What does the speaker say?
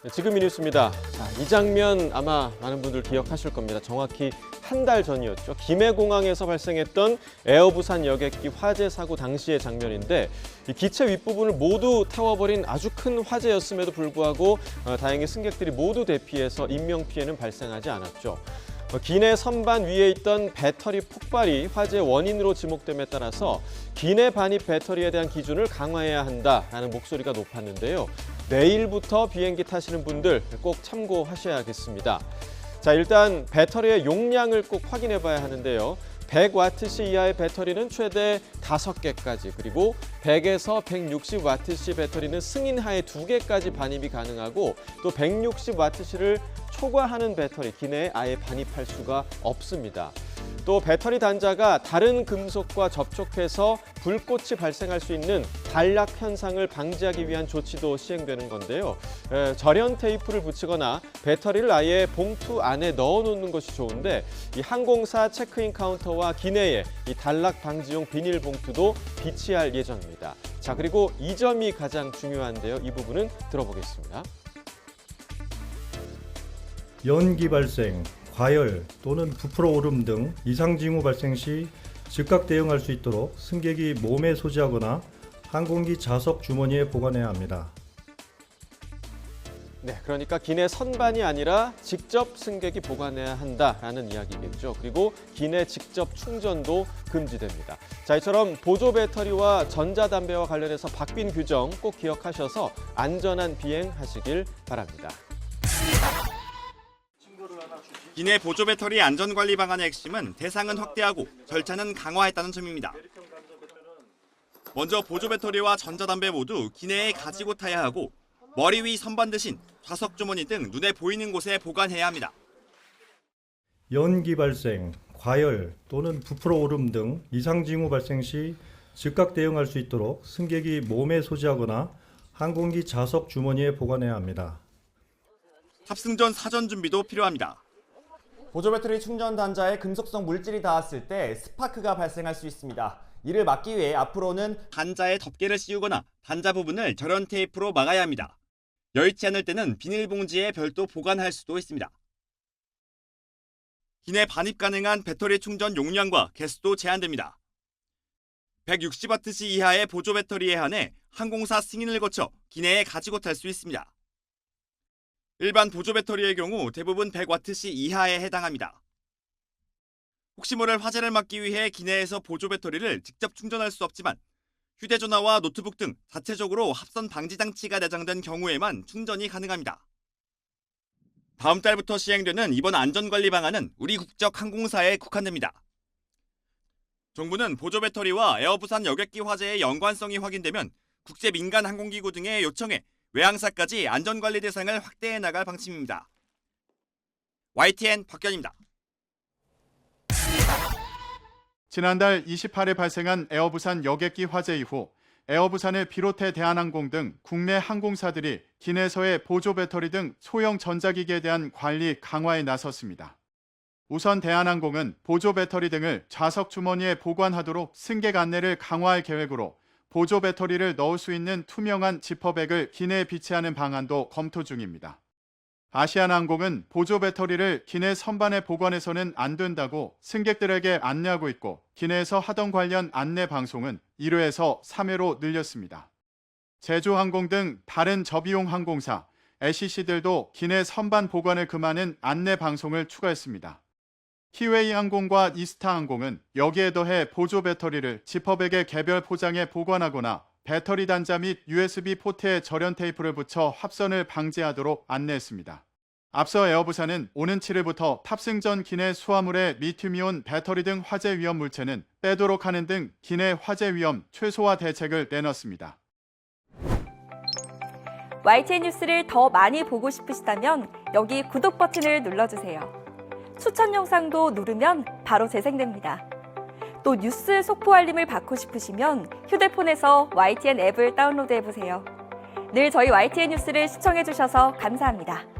네, 지금 이 뉴스입니다. 자, 이 장면 아마 많은 분들 기억하실 겁니다. 정확히 한 달 전이었죠. 김해공항에서 발생했던 에어부산 여객기 화재 사고 당시의 장면인데 이 기체 윗부분을 모두 태워버린 아주 큰 화재였음에도 불구하고 다행히 승객들이 모두 대피해서 인명피해는 발생하지 않았죠. 기내 선반 위에 있던 배터리 폭발이 화재의 원인으로 지목됨에 따라서 기내 반입 배터리에 대한 기준을 강화해야 한다라는 목소리가 높았는데요. 내일부터 비행기 타시는 분들 꼭 참고하셔야겠습니다. 자, 일단 배터리의 용량을 꼭 확인해 봐야 하는데요. 100와트시 이하의 배터리는 최대 5개까지, 그리고 100에서 160와트시 배터리는 승인하에 2개까지 반입이 가능하고 또 160와트시를 초과하는 배터리 기내에 아예 반입할 수가 없습니다. 또 배터리 단자가 다른 금속과 접촉해서 불꽃이 발생할 수 있는 단락 현상을 방지하기 위한 조치도 시행되는 건데요. 절연 테이프를 붙이거나 배터리를 아예 봉투 안에 넣어놓는 것이 좋은데 이 항공사 체크인 카운터와 기내에 이 단락 방지용 비닐 봉투도 비치할 예정입니다. 자, 그리고 이 점이 가장 중요한데요. 이 부분은 들어보겠습니다. 연기 발생, 과열 또는 부풀어 오름 등 이상 징후 발생 시 즉각 대응할 수 있도록 승객이 몸에 소지하거나 항공기 좌석 주머니에 보관해야 합니다. 네, 그러니까 기내 선반이 아니라 직접 승객이 보관해야 한다라는 이야기겠죠. 그리고 기내 직접 충전도 금지됩니다. 자, 이처럼 보조 배터리와 전자담배와 관련해서 바뀐 규정 꼭 기억하셔서 안전한 비행하시길 바랍니다. 기내 보조 배터리 안전관리 방안의 핵심은 대상은 확대하고 절차는 강화했다는 점입니다. 먼저 보조 배터리와 전자담배 모두 기내에 가지고 타야 하고 머리 위 선반 대신 좌석 주머니 등 눈에 보이는 곳에 보관해야 합니다. 연기 발생, 과열 또는 부풀어 오름 등 이상 징후 발생 시 즉각 대응할 수 있도록 승객이 몸에 소지하거나 항공기 좌석 주머니에 보관해야 합니다. 탑승 전 사전 준비도 필요합니다. 보조 배터리 충전 단자에 금속성 물질이 닿았을 때 스파크가 발생할 수 있습니다. 이를 막기 위해 앞으로는 단자에 덮개를 씌우거나 단자 부분을 절연 테이프로 막아야 합니다. 여의치 않을 때는 비닐봉지에 별도 보관할 수도 있습니다. 기내 반입 가능한 배터리 충전 용량과 개수도 제한됩니다. 160와트시 이하의 보조 배터리에 한해 항공사 승인을 거쳐 기내에 가지고 탈 수 있습니다. 일반 보조 배터리의 경우 대부분 100와트시 이하에 해당합니다. 혹시 모를 화재를 막기 위해 기내에서 보조 배터리를 직접 충전할 수 없지만 휴대전화와 노트북 등 자체적으로 합선 방지 장치가 내장된 경우에만 충전이 가능합니다. 다음 달부터 시행되는 이번 안전관리 방안은 우리 국적 항공사에 국한됩니다. 정부는 보조 배터리와 에어부산 여객기 화재의 연관성이 확인되면 국제 민간 항공기구 등에 요청해 외항사까지 안전관리 대상을 확대해 나갈 방침입니다. YTN 박견입니다. 지난달 28일 발생한 에어부산 여객기 화재 이후 에어부산을 비롯해 대한항공 등 국내 항공사들이 기내에서의 보조 배터리 등 소형 전자기기에 대한 관리 강화에 나섰습니다. 우선 대한항공은 보조 배터리 등을 좌석 주머니에 보관하도록 승객 안내를 강화할 계획으로 보조 배터리를 넣을 수 있는 투명한 지퍼백을 기내에 비치하는 방안도 검토 중입니다. 아시아나항공은 보조 배터리를 기내 선반에 보관해서는 안 된다고 승객들에게 안내하고 있고 기내에서 하던 관련 안내 방송은 1회에서 3회로 늘렸습니다. 제주항공 등 다른 저비용 항공사, LCC들도 기내 선반 보관을 금하는 안내 방송을 추가했습니다. 키웨이 항공과 이스타 항공은 여기에 더해 보조 배터리를 지퍼백에 개별 포장해 보관하거나 배터리 단자 및 USB 포트에 절연 테이프를 붙여 합선을 방지하도록 안내했습니다. 앞서 에어부산은 오는 7일부터 탑승 전 기내 수화물에 리튬이온 배터리 등 화재 위험 물체는 빼도록 하는 등 기내 화재 위험 최소화 대책을 내놨습니다. YTN 뉴스를 더 많이 보고 싶으시다면 여기 구독 버튼을 눌러주세요. 추천 영상도 누르면 바로 재생됩니다. 또 뉴스 속보 알림을 받고 싶으시면 휴대폰에서 YTN 앱을 다운로드해보세요. 늘 저희 YTN 뉴스를 시청해주셔서 감사합니다.